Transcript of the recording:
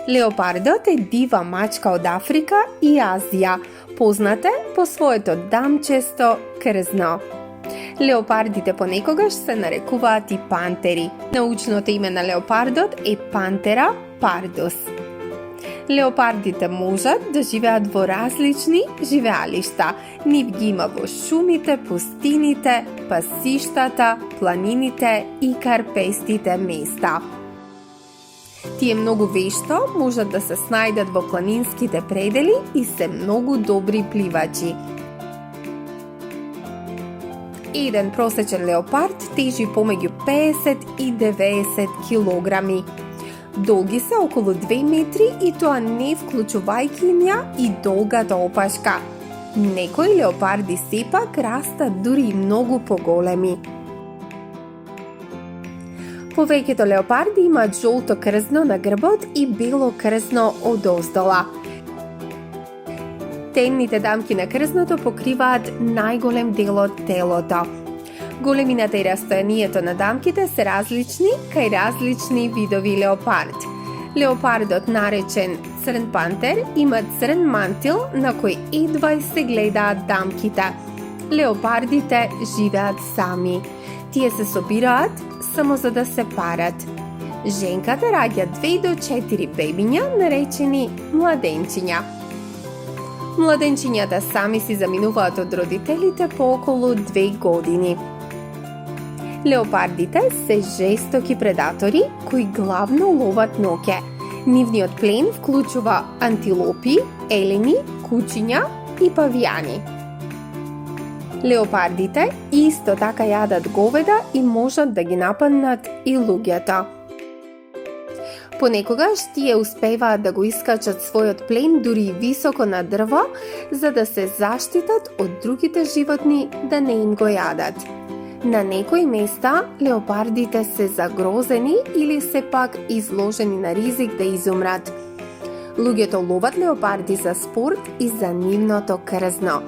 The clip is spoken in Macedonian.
Леопардот е дива мачка од Африка и Азија, позната по своето дамчесто крзно. Леопардите понекогаш се нарекуваат и пантери. Научното име на леопардот е Panthera pardus. Леопардите можат да живеат во различни живеалишта. Нив ги има во шумите, пустините, пасиштата, планините и карпестите места. Тие многу вешто можат да се снајдат во планинските предели и се многу добри пливачи. Еден просечен леопард тежи помеѓу 50 и 90 килограми. Долги се околу 2 метри и тоа не вклучувајќи им ја и долгата опашка. Некои леопарди сепак растат дури и многу поголеми. Повеќето леопарди имаат жолто крзно на грбот и бело крзно одоздола. Темните дамки на крзното покриваат најголем дел од телото. Големината и растојанието на дамките се различни кај различни видови леопард. Леопардот, наречен црн пантер, има црн мантил на кој едва се гледаат дамките. Леопардите живеат сами. Тие се собираат само за да се парат. Женката раѓа 2 до 4 бебиња, наречени младенчиња. Младенчињата сами си заминуваат од родителите по околу 2 години. Леопардите се жестоки предатори кои главно ловат ноќе. Нивниот плен вклучува антилопи, елени, кучиња и павијани. Леопардите исто така јадат говеда и можат да ги нападнат и луѓето. Понекогаш тие успеваат да го искачат својот плен дури високо на дрво, за да се заштитат од другите животни да не им го јадат. На некои места леопардите се загрозени или сепак изложени на ризик да изумрат. Луѓето ловат леопарди за спорт и за нивното крзно.